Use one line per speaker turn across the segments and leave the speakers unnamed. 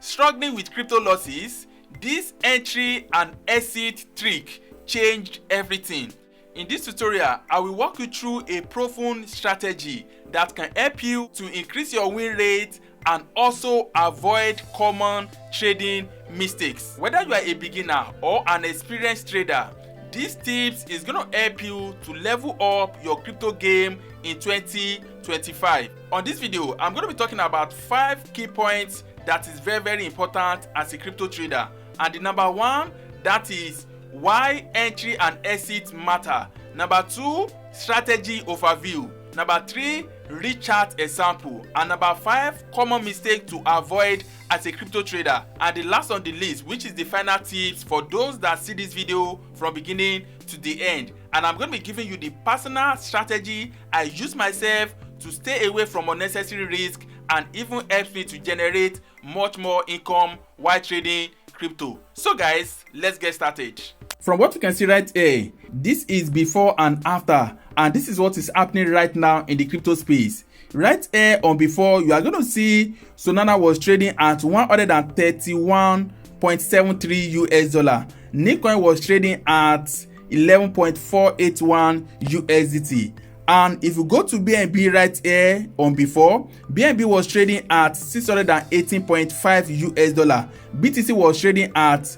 Struggling with crypto losses? This entry and exit trick changed everything. In this tutorial, I will walk you through a proven strategy that can help you to increase your win rate and also avoid common trading mistakes. Whether you are a beginner or an experienced trader, these tips is going to help you to level up your crypto game in 2025. On this video, I'm going to be talking about 5 key points that is very important as a crypto trader. And the number 1, that is why entry and exit matter. Number 2, strategy overview. Number 3, rechart example. And number 5, common mistake to avoid as a crypto trader. And the last on the list, which is the final tips for those that see this video from beginning to the end. And I'm going to be giving you the personal strategy I use myself to stay away from unnecessary risk and even helps me to generate much more income while trading crypto. So guys, let's get started. From what you can see right here, this is before and after, and this is what is happening right now in the crypto space. Right here on before, you are going to see Solana was trading at 131.73 US dollar. Bitcoin was trading at 11.481 USDT. And if you go to BNB right here on before, BNB was trading at 618.5 US dollar. BTC was trading at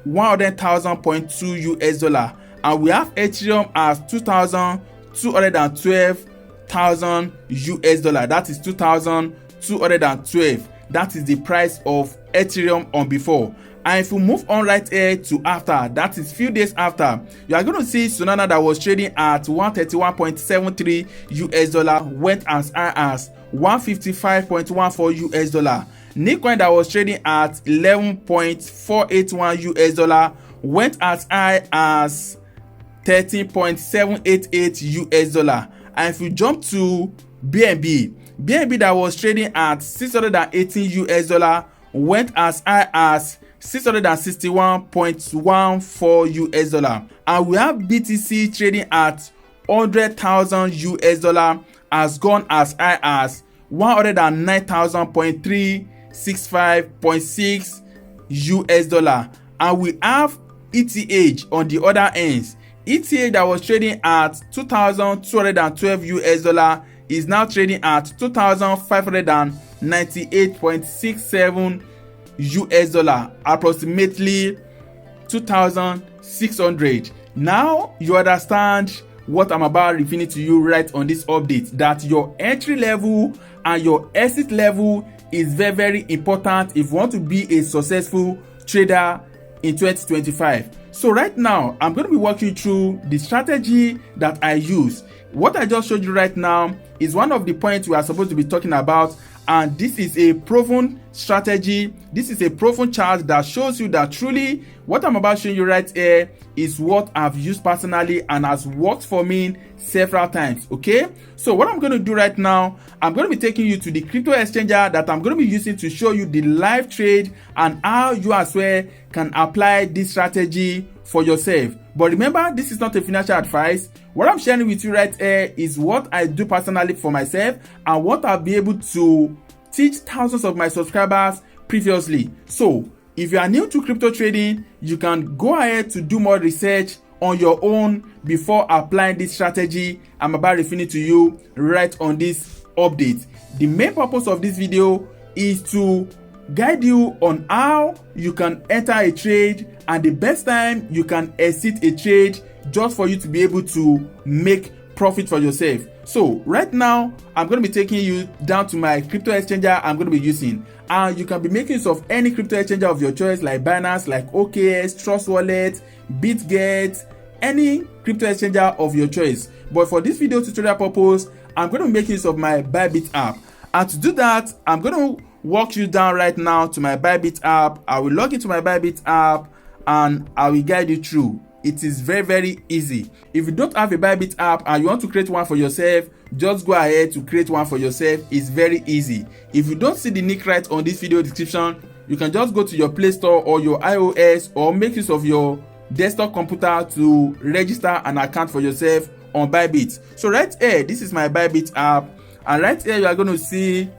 100,000.2 US dollar, and we have Ethereum as 2,212,000 US dollar. That is 2,212. That is the price of Ethereum on before. And if you move on right here to after, that is few days after, you are going to see Solana that was trading at 131.73 US dollar went as high as 155.14 US dollar. Bitcoin that was trading at 11.481 US dollar went as high as 13.788 US dollar. And if you jump to BNB that was trading at 618 US dollar went as high as 661.14 US dollar. And we have BTC trading at 100,000 US dollar has gone as high as 109,000.365.6 US dollar. And we have ETH on the other ends. ETH that was trading at 2,212 US dollar is now trading at 2,598.67 US dollar, approximately 2,600. Now you understand what I'm about revealing to you right on this update, that your entry level and your exit level is very important if you want to be a successful trader in 2025. So right now, I'm going to be walking you through the strategy that I use. What I just showed you right now is one of the points we are supposed to be talking about, and this is a proven strategy. This is a proven chart that shows you that truly what I'm about showing you right here is what I've used personally and has worked for me several times. Okay, so what I'm going to do right now, I'm going to be taking you to the crypto exchanger that I'm going to be using to show you the live trade and how you as well can apply this strategy for yourself. But remember, this is not a financial advice. What I'm sharing with you right here is what I do personally for myself and what I'll be able to teach thousands of my subscribers previously. So if you are new to crypto trading, you can go ahead to do more research on your own before applying this strategy I'm about revealing to you right on this update. The main purpose of this video is to guide you on how you can enter a trade and the best time you can exit a trade, just for you to be able to make profit for yourself. So right now, I'm going to be taking you down to my crypto exchanger I'm going to be using. And you can be making use of any crypto exchanger of your choice, like Binance, like OKX, Trust Wallet, BitGet, any crypto exchanger of your choice. But for this video tutorial purpose, I'm going to make use of my Bybit app. And to do that, I'm going to walk you down right now to my Bybit app. I will log into my Bybit app and I will guide you through. It is very easy. If you don't have a Bybit app and you want to create one for yourself, just go ahead to create one for yourself. It's very easy. If you don't see the link right on this video description, you can just go to your Play Store or your iOS or make use of your desktop computer to register an account for yourself on Bybit. So right here, this is my Bybit app, and right here you are going to see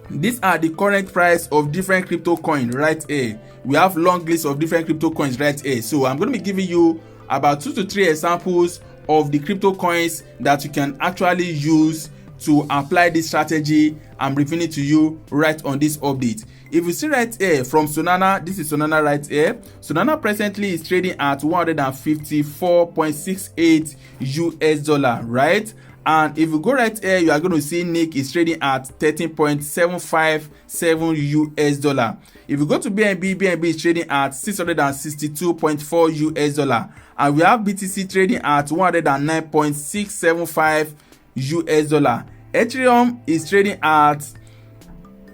these are the current price of different crypto coins right here. We have long list of different crypto coins right here. So I'm going to be giving you about 2 to 3 examples of the crypto coins that you can actually use to apply this strategy I'm revealing to you right on this update. If you see right here from Solana, this is Solana right here. Solana presently is trading at 154.68 US dollar, right? And if you go right here, you are going to see NIC is trading at 13.757 US dollar. If you go to BNB, BNB is trading at 662.4 US dollar. And we have BTC trading at 109.675 US dollar. Ethereum is trading at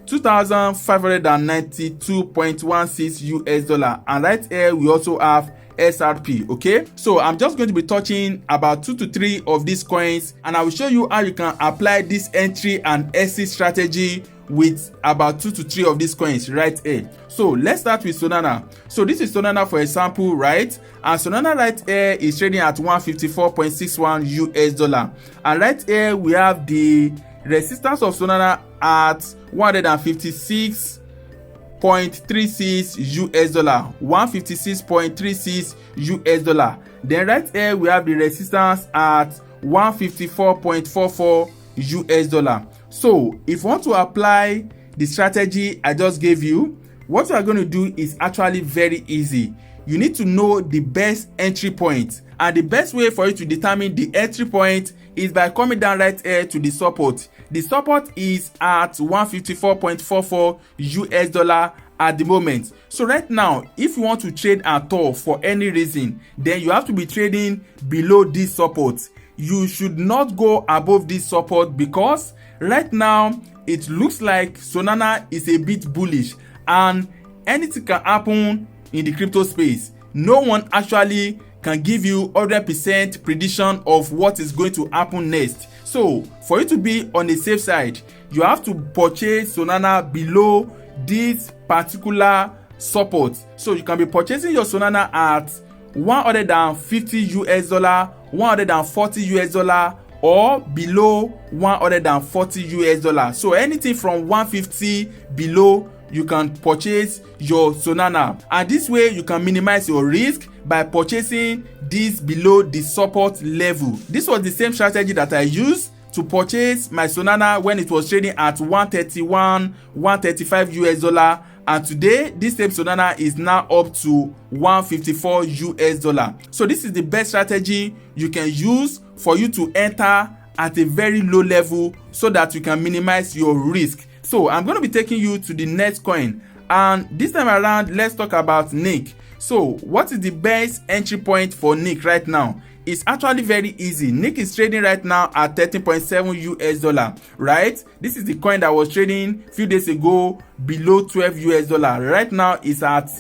2,592.16 US dollar. And right here, we also have SRP. Okay, so I'm just going to be touching about 2 to 3 of these coins, and I will show you how you can apply this entry and exit strategy with about 2 to 3 of these coins right here. So let's start with Solana. So this is Solana for example, right? And Solana right here is trading at 154.61 US dollar. And right here we have the resistance of Solana at 156.36 US dollar, 156.36 US dollar. Then right here we have the resistance at 154.44 US dollar. So if you want to apply the strategy I just gave you, what you are going to do is actually very easy. You need to know the best entry point, and the best way for you to determine the entry point is by coming down right here to the support. The support is at 154.44 US dollar at the moment. So right now, if you want to trade at all for any reason, then you have to be trading below this support. You should not go above this support, because right now it looks like Solana is a bit bullish and anything can happen in the crypto space. No one actually can give you 100% prediction of what is going to happen next. So for you to be on the safe side, you have to purchase Solana below this particular support. So you can be purchasing your Solana at 150 US dollar, 140 US dollar, or below 140 US dollar. So anything from 150 below, you can purchase your Solana, and this way you can minimize your risk by purchasing this below the support level. This was the same strategy that I used to purchase my Solana when it was trading at 131, 135 US dollar, and today this same Solana is now up to 154 US dollar. So this is the best strategy you can use for you to enter at a very low level so that you can minimize your risk. So I'm going to be taking you to the next coin, and this time around let's talk about NIC. So what is the best entry point for NIC right now? It's actually very easy. NIC is trading right now at 13.7 US dollar, right? This is the coin that was trading a few days ago below 12 US dollar. Right now it's at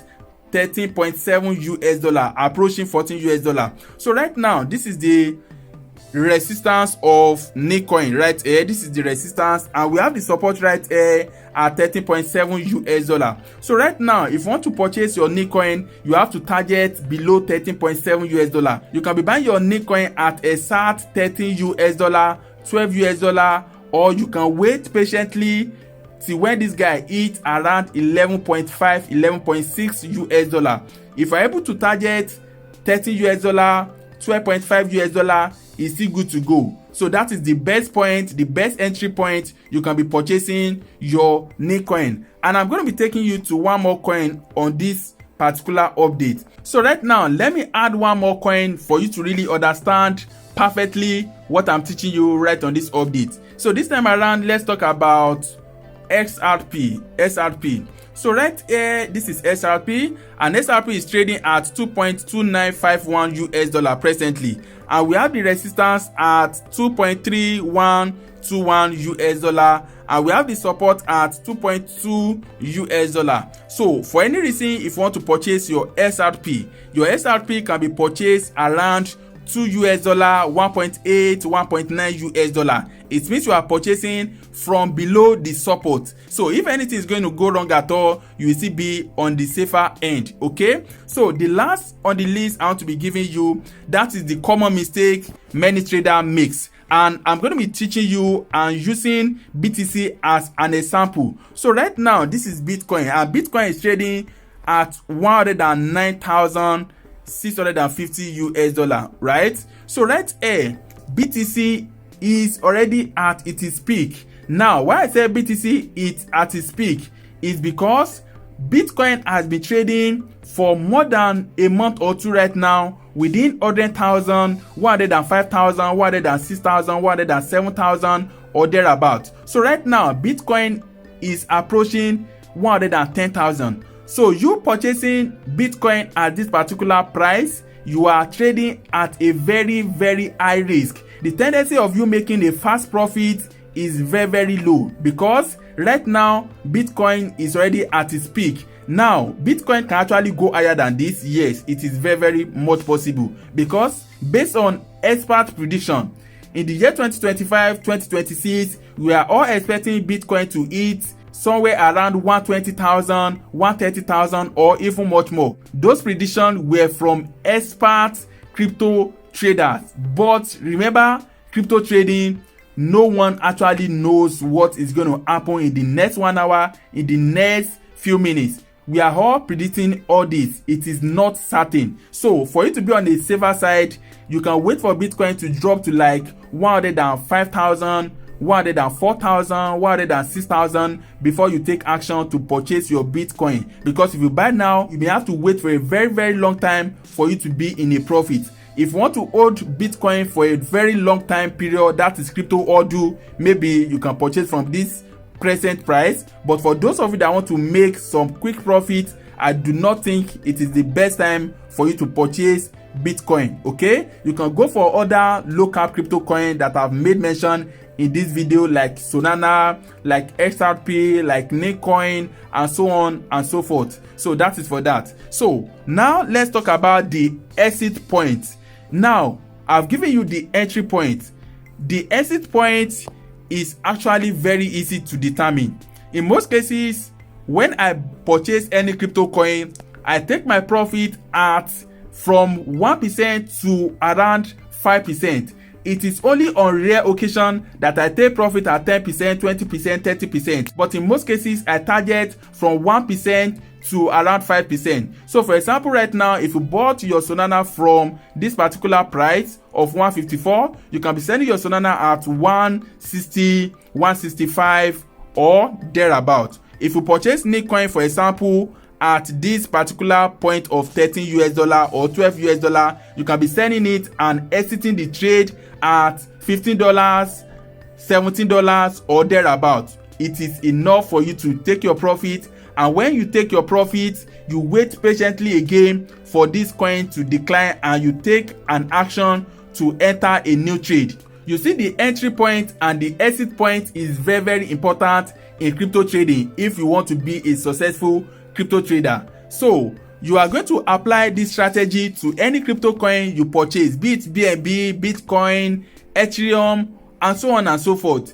13.7 US dollar, approaching 14 US dollar. So right now this is the resistance of NIC coin right here. This is the resistance, and we have the support right here at 13.7 US dollar. So right now, if you want to purchase your NIC coin, you have to target below 13.7 US dollar. You can be buying your NIC coin at a SAT 13 US dollar, 12 US dollar, or you can wait patiently till when this guy hits around 11.5, 11.6 US dollar. If you're able to target 13 US dollar, 12.5 US dollar, is still good to go. So that is the best point, the best entry point you can be purchasing your NIC coin. And I'm going to be taking you to one more coin on this particular update. So right now, let me add one more coin for you to really understand perfectly what I'm teaching you right on this update. So this time around, let's talk about SRP. So right here, this is SRP, and SRP is trading at 2.2951 US dollar presently, and we have the resistance at 2.3121 US dollar, and we have the support at 2.2 US dollar. So for any reason, if you want to purchase your SRP can be purchased around 2 US dollar, 1.8, 1.9 US dollar. It means you are purchasing from below the support. So if anything is going to go wrong at all, you will still be on the safer end. Okay, so the last on the list I want to be giving you, that is the common mistake many traders makes. and I'm going to be teaching you and using BTC as an example. So right now, this is Bitcoin, and Bitcoin is trading at $109,650 right? So right here, BTC is already at its peak. Now, why I say BTC is at its peak is because Bitcoin has been trading for more than a month or two right now within 100,000, 105,000, 106,000, 107,000 or thereabout. So right now, Bitcoin is approaching 110,000. So you purchasing Bitcoin at this particular price, you are trading at a very, very high risk. The tendency of you making a fast profit is very, very low because right now Bitcoin is already at its peak. Now Bitcoin can actually go higher than this. Yes, it is very, very much possible because based on expert prediction, in the year 2025-2026 we are all expecting Bitcoin to hit somewhere around 120,000, 130,000 or even much more. Those predictions were from expert crypto traders, but remember, crypto trading, no one actually knows what is going to happen in the next 1 hour, in the next few minutes. We are all predicting all this. It is not certain. So for you to be on the safer side, you can wait for Bitcoin to drop to like 105,000, 104,000, 106,000 before you take action to purchase your Bitcoin. Because if you buy now, you may have to wait for a very, very long time for you to be in a profit. If you want to hold Bitcoin for a very long time period, that is crypto hodl, maybe you can purchase from this present price. But for those of you that want to make some quick profit, I do not think it is the best time for you to purchase Bitcoin. Okay, you can go for other low cap crypto coin that I've made mention in this video, like Solana, like XRP, like Namecoin, and so on and so forth. So that is for that. So now let's talk about the exit point. Now I've given you the entry point. The exit point is actually very easy to determine. In most cases, when I purchase any crypto coin, I take my profit at from 1% to around 5%. It is only on rare occasion that I take profit at 10%, 20%, 30%. But in most cases, I target from 1% to around 5%. So for example, right now, if you bought your Solana from this particular price of 154, you can be selling your Solana at 160, 165 or thereabout. If you purchase Namecoin, for example, at this particular point of $13 or $12, you can be selling it and exiting the trade at $15, $17 or thereabout. It is enough for you to take your profit, and when you take your profit, you wait patiently again for this coin to decline and you take an action to enter a new trade. You see, the entry point and the exit point is very, very important in crypto trading if you want to be a successful crypto trader. So you are going to apply this strategy to any crypto coin you purchase, be it BNB, Bitcoin, Ethereum, and so on and so forth.